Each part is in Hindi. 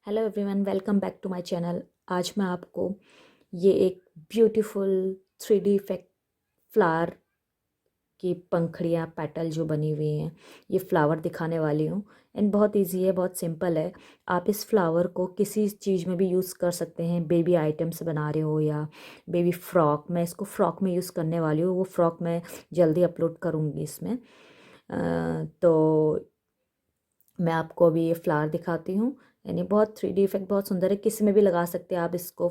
Hello everyone, welcome back to my channel. आज मैं आपको ये एक ब्यूटीफुल 3D इफेक्ट फ्लावर की पंखड़ियाँ पेटल जो बनी हुई हैं, ये फ्लावर दिखाने वाली हूँ। एंड बहुत इजी है, बहुत सिंपल है। आप इस फ्लावर को किसी चीज़ में भी यूज़ कर सकते हैं। बेबी आइटम्स बना रहे हो या बेबी फ्रॉक, मैं इसको फ्रॉक में यूज़ करने वाली हूँ। वो फ्रॉक मैं जल्दी अपलोड करूँगी इसमें। तो मैं आपको अभी ये फ्लावर दिखाती हूँ। यानी बहुत 3D इफेक्ट बहुत सुंदर है, किसी में भी लगा सकते हैं आप इसको।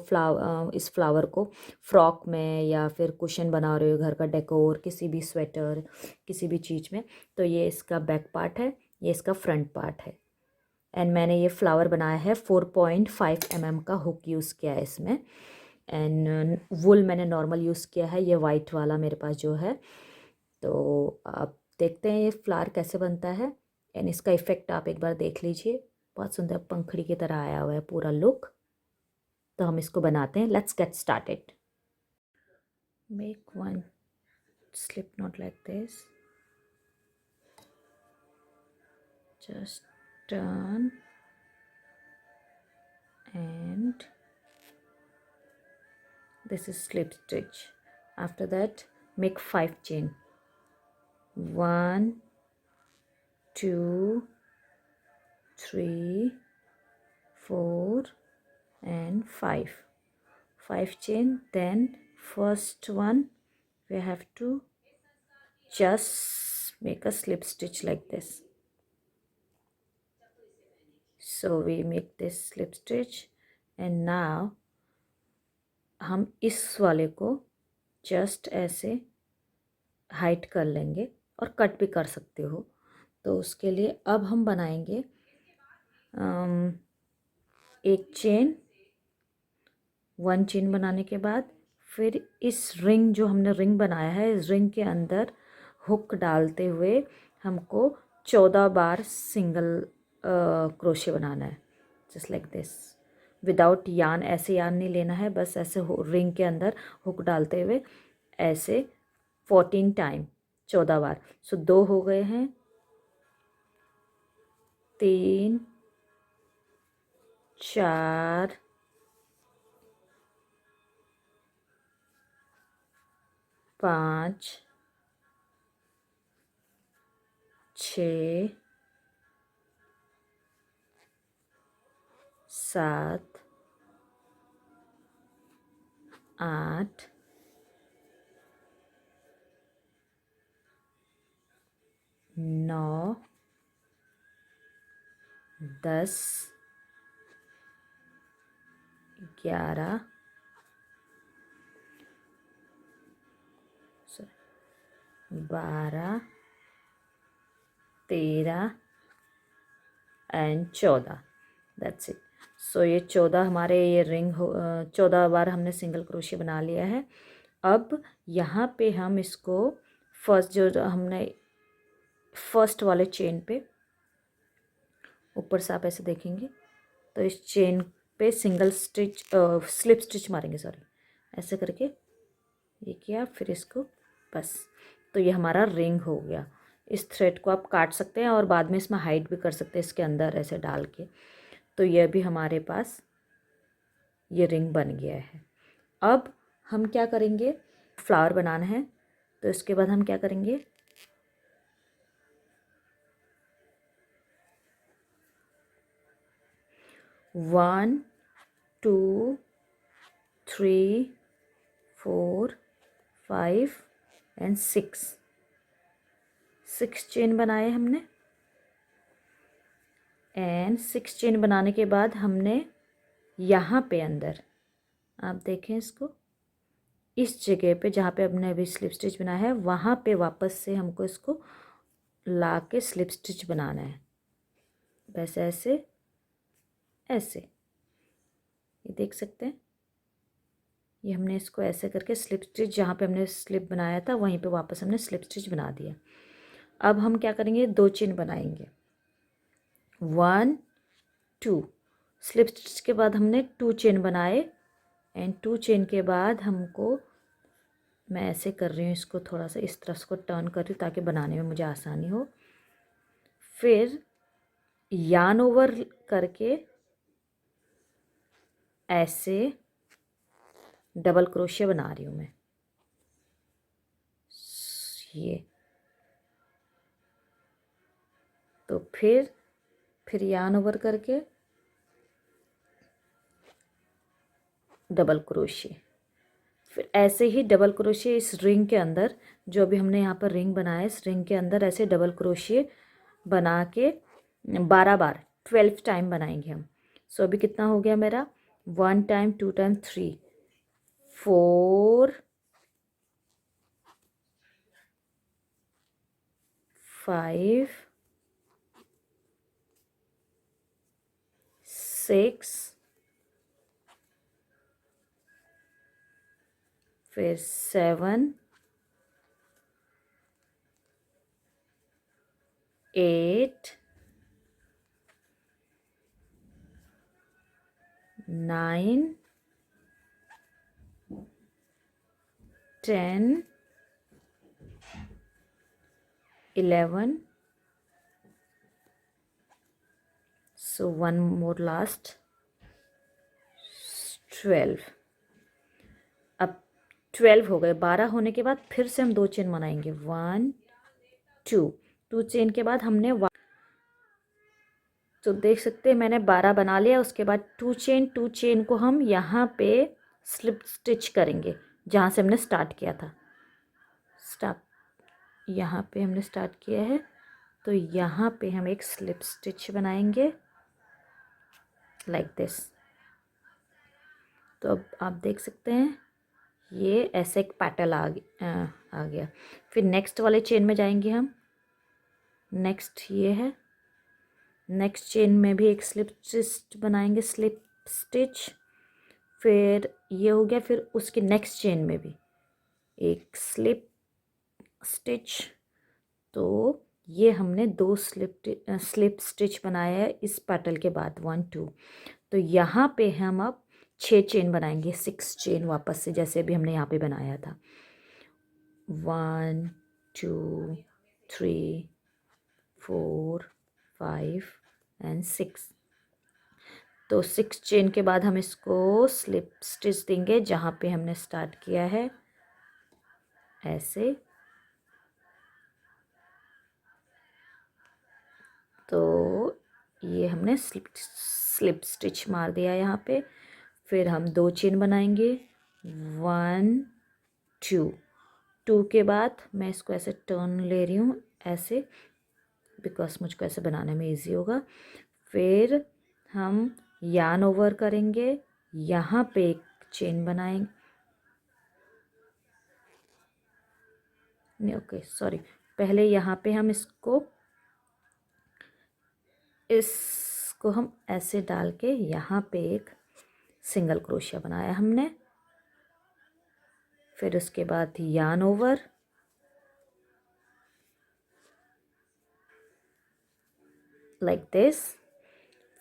इस फ्लावर को फ्रॉक में या फिर कुशन बना रहे हो, घर का डेकोर, किसी भी स्वेटर, किसी भी चीज़ में। तो ये इसका बैक पार्ट है, ये इसका फ्रंट पार्ट है। एंड मैंने ये फ्लावर बनाया है 4.5 mm का हुक यूज़ किया है इसमें। एंड वुल मैंने नॉर्मल यूज़ किया है, ये वाइट वाला मेरे पास जो है। तो आप देखते हैं ये फ्लावर कैसे बनता है। एंड इसका इफ़ेक्ट आप एक बार देख लीजिए, बहुत सुंदर पंखड़ी की तरह आया हुआ है पूरा लुक। तो हम इसको बनाते हैं। Let's get started. Make one slip not like this, just turn and this is slip stitch. After that make 5 chain, 1 2 3 4 and 5 chain. Then first one we have to just make a slip stitch like this. So we make this slip stitch and now हम इस वाले को जस्ट ऐसे हाइट कर लेंगे और कट भी कर सकते हो। तो उसके लिए अब हम बनाएंगे एक चेन। 1 चेन बनाने के बाद फिर इस रिंग, जो हमने रिंग बनाया है, इस रिंग के अंदर हुक डालते हुए हमको 14 बार सिंगल क्रोशे बनाना है, जस्ट लाइक दिस। विदाउट यान, ऐसे यान नहीं लेना है, बस ऐसे रिंग के अंदर हुक डालते हुए ऐसे 14 टाइम, 14 बार। सो 2 हो गए हैं, 3 4 5 6 7 8 9 10 11 12 13 एंड 14। That's it. सो ये 14 हमारे ये रिंग 14 बार हमने सिंगल क्रोशिया बना लिया है। अब यहाँ पे हम इसको फर्स्ट जो हमने फर्स्ट वाले चेन पे ऊपर से आप ऐसे देखेंगे तो इस चेन पे सिंगल स्टिच स्लिप स्टिच मारेंगे, सॉरी, ऐसे करके ये किया, फिर इसको बस। तो ये हमारा रिंग हो गया। इस थ्रेड को आप काट सकते हैं और बाद में इसमें हाइड भी कर सकते हैं इसके अंदर ऐसे डाल के। तो ये भी हमारे पास ये रिंग बन गया है। अब हम क्या करेंगे, फ्लावर बनाना है। तो इसके बाद हम क्या करेंगे, 1 2 3 4 5 एंड 6 चेन बनाए हमने। एंड 6 चेन बनाने के बाद हमने यहाँ पे अंदर, आप देखें इसको, इस जगह पे जहाँ पे हमने अभी स्लिप स्टिच बनाया है, वहाँ पे वापस से हमको इसको ला के स्लिप स्टिच बनाना है। बस ऐसे ऐसे, ये देख सकते हैं, ये हमने इसको ऐसे करके स्लिप स्टिच, जहाँ पे हमने स्लिप बनाया था वहीं पे वापस हमने स्लिप स्टिच बना दिया। अब हम क्या करेंगे, 2 चेन बनाएंगे, 1 2 स्लिप स्टिच के बाद हमने 2 चेन बनाए। एंड 2 चेन के बाद हमको, मैं ऐसे कर रही हूँ इसको, थोड़ा सा इस तरफ को टर्न कर रही हूँ ताकि बनाने में मुझे आसानी हो। फिर यान ओवर करके ऐसे डबल क्रोशिया बना रही हूँ मैं, ये। तो फिर यार्न ओवर करके डबल क्रोशिया, फिर ऐसे ही डबल क्रोशिया इस रिंग के अंदर, जो अभी हमने यहाँ पर रिंग बनाया है, इस रिंग के अंदर ऐसे डबल क्रोशिया बना के 12 बार 12 टाइम बनाएंगे हम। सो अभी कितना हो गया मेरा, 1 टाइम 2 टाइम 3 4 5 6 फिर 7 8 9 10 11, so one more last, 12। अब 12 हो गए, 12 होने के बाद फिर से हम 2 चेन बनाएंगे, 1 2 चेन के बाद हमने तो देख सकते हैं मैंने 12 बना लिया। उसके बाद 2 चेन को हम यहाँ पे स्लिप स्टिच करेंगे जहाँ से हमने स्टार्ट किया था। यहाँ पे हमने स्टार्ट किया है, तो यहाँ पे हम एक स्लिप स्टिच बनाएंगे लाइक दिस। तो अब आप देख सकते हैं ये ऐसे एक पैटर्न आ गया। फिर नेक्स्ट वाले चेन में जाएंगे हम, नेक्स्ट ये है, नेक्स्ट चेन में भी एक स्लिप स्टिच बनाएंगे, स्लिप स्टिच। फिर ये हो गया, फिर उसके नेक्स्ट चेन में भी एक स्लिप स्टिच। तो ये हमने 2 स्लिप स्टिच बनाया है इस पैटर्न के बाद, 1 2। तो यहाँ पे हम अब 6 चेन बनाएंगे, 6 चेन वापस से, जैसे अभी हमने यहाँ पे बनाया था, 1 2 3 4 5 एंड 6। तो 6 चेन के बाद हम इसको स्लिप स्टिच देंगे जहाँ पे हमने स्टार्ट किया है, ऐसे। तो ये हमने स्लिप स्टिच मार दिया यहाँ पे। फिर हम 2 चेन बनाएंगे, 1 2 के बाद मैं इसको ऐसे टर्न ले रही हूँ ऐसे, बिकॉज मुझको ऐसे बनाने में इजी होगा। फिर हम यार्न ओवर करेंगे, यहाँ पे एक चेन बनाएंगे, नहीं ओके सॉरी, पहले यहाँ पे हम इसको हम ऐसे डाल के यहाँ पे एक सिंगल क्रोशिया बनाया हमने। फिर उसके बाद यार्न ओवर, लाइक दिस।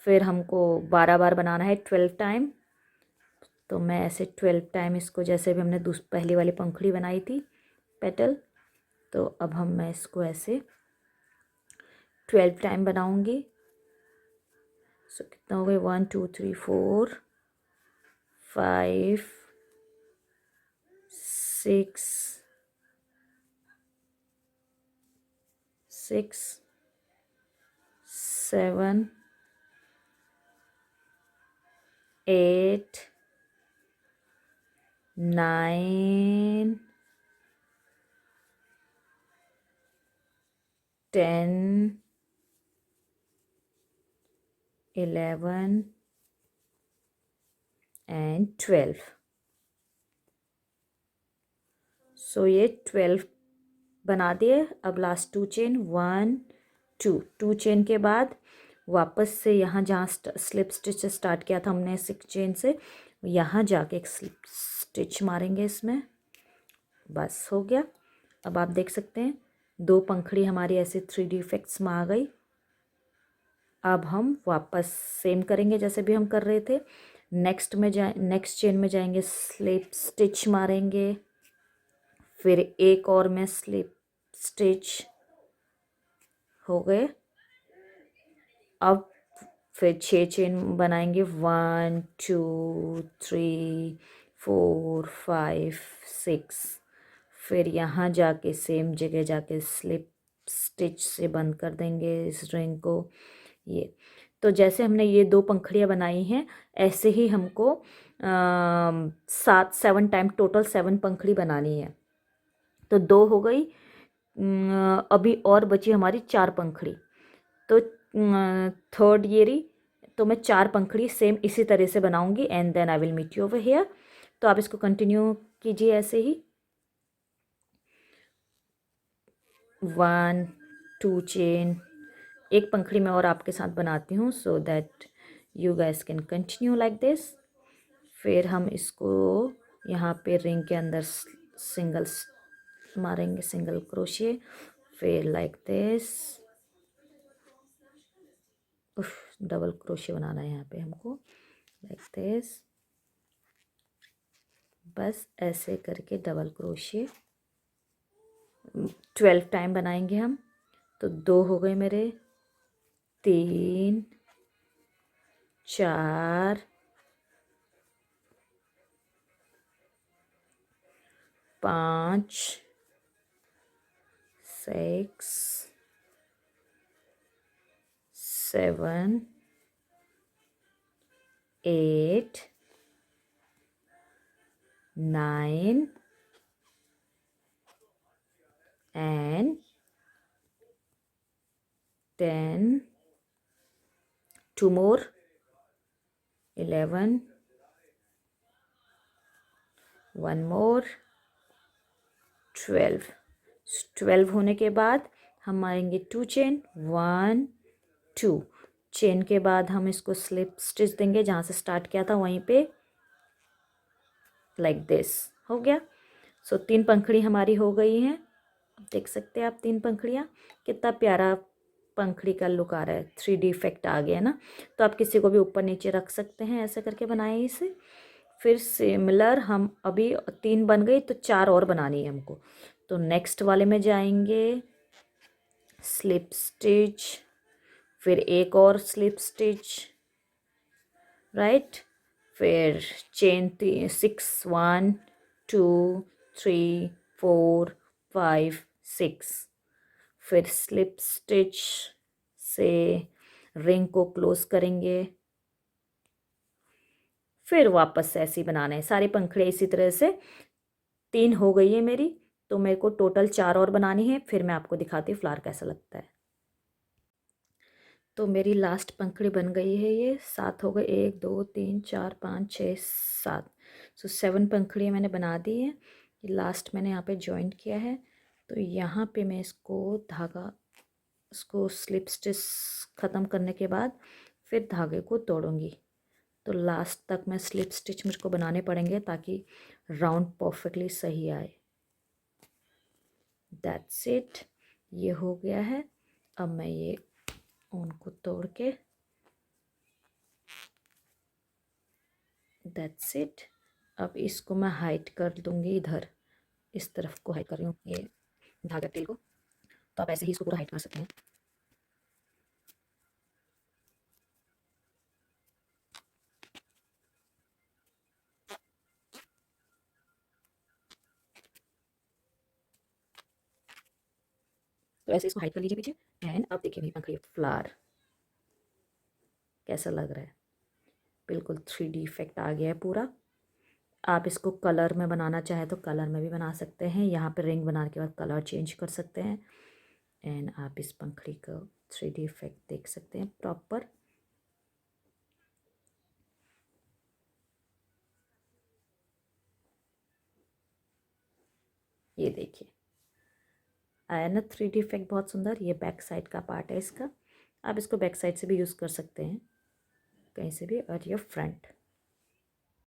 फिर हमको 12 बार बनाना है, 12 टाइम। तो मैं ऐसे 12 टाइम इसको, जैसे भी हमने पहली वाली पंखुड़ी बनाई थी पेटल, तो अब मैं इसको ऐसे 12 टाइम बनाऊंगी। सो कितना हो गए, 1 2 3 4 5 6 7 8 9 10 11 एंड 12। सो ये 12 बना दिए। अब लास्ट 2 चेन, 1 2 चेन के बाद वापस से यहाँ जहाँ स्लिप स्टिच से स्टार्ट किया था हमने 6 चेन से, यहाँ जाके एक स्लिप स्टिच मारेंगे इसमें, बस हो गया। अब आप देख सकते हैं 2 पंखड़ी हमारी ऐसे 3D इफेक्ट्स में आ गई। अब हम वापस सेम करेंगे जैसे भी हम कर रहे थे, नेक्स्ट चेन में जाएंगे, स्लिप स्टिच मारेंगे, फिर एक और में स्लिप स्टिच, हो गए। अब फिर 6 चेन बनाएंगे, 1 2 3 4 5 6। फिर यहाँ जाके सेम जगह जाके स्लिप स्टिच से बंद कर देंगे इस रिंग को। ये तो जैसे हमने ये 2 पंखुड़ियाँ बनाई हैं, ऐसे ही हमको 7 टाइम टोटल 7 पंखुड़ी बनानी है। तो 2 हो गई, अभी और बची हमारी 4 पंखुड़ी। तो थर्ड ये रही, तो मैं 4 पंखुड़ी सेम इसी तरह से बनाऊंगी and then I will meet you over here. तो आप इसको कंटिन्यू कीजिए ऐसे ही। 1 2 चेन, एक पंखुड़ी मैं और आपके साथ बनाती हूँ so that you guys can continue like this. फिर हम इसको यहाँ पे रिंग के अंदर सिंगल मारेंगे, सिंगल क्रोशिए, फिर लाइक दिस। डबल क्रोशिए बनाना है यहाँ पे हमको, लाइक दिस। बस ऐसे करके डबल क्रोशिए 12 टाइम बनाएंगे हम। तो 2 हो गए मेरे, 3 4 5 6 7 8 9 and 10, 2 more, 11, 1 more, 12। 12 होने के बाद हम मारेंगे 2 चेन, 1 2 चेन के बाद हम इसको स्लिप स्टिच देंगे जहाँ से स्टार्ट किया था वहीं पे, लाइक दिस। हो गया। सो 3 पंखुड़ी हमारी हो गई हैं। देख सकते हैं आप 3 पंखुड़ियाँ, कितना प्यारा पंखुड़ी का लुक आ रहा है, 3D इफेक्ट आ गया ना। तो आप किसी को भी ऊपर नीचे रख सकते हैं, ऐसे करके बनाए इसे। फिर सिमिलर हम अभी 3 बन गई तो 4 और बनानी है हमको। तो नेक्स्ट वाले में जाएंगे, स्लिप स्टिच, फिर एक और स्लिप स्टिच, राइट। फिर चेन 6 1 2 3 4 5 6। फिर स्लिप स्टिच से रिंग को क्लोज करेंगे। फिर वापस से ऐसे ही बनाना है सारे पंखुड़े इसी तरह से। 3 हो गई है मेरी, तो मेरे को टोटल 4 और बनानी है। फिर मैं आपको दिखाती हूँ फ्लावर कैसा लगता है। तो मेरी लास्ट पंखुड़ी बन गई है, ये 7 हो गए, 1 2 3 4 5 6 7। सो 7 पंखुड़ियाँ मैंने बना दी है। लास्ट मैंने यहाँ पे जॉइंट किया है, तो यहाँ पे मैं इसको धागा, इसको स्लिप स्टिच ख़त्म करने के बाद फिर धागे को तोड़ूंगी। तो लास्ट तक मैं स्लिप स्टिच मुझको बनाने पड़ेंगे ताकि राउंड परफेक्टली सही आए। दैट्स इट, ये हो गया है। अब मैं ये उनको तोड़ के, दैट्स इट। अब इसको मैं हाइट कर दूंगी, इधर इस तरफ को हाइट कर रही हूँ ये धागा टेल को। तो आप ऐसे ही इसको पूरा हाइट कर सकते हैं। तो ऐसे इसको हाइड कर लीजिए पीछे। एंड अब देखिए मेरी पंखुड़ी फ्लावर कैसा लग रहा है, बिल्कुल 3D इफेक्ट आ गया है पूरा। आप इसको कलर में बनाना चाहे तो कलर में भी बना सकते हैं, यहाँ पे रिंग बनाने के बाद कलर चेंज कर सकते हैं। एंड आप इस पंखुड़ी का 3D इफेक्ट देख सकते हैं प्रॉपर। ये देखिए आया ना 3D इफेक्ट, बहुत सुंदर। ये बैक साइड का पार्ट है इसका, आप इसको बैक साइड से भी यूज़ कर सकते हैं कहीं से भी, और ये फ्रंट।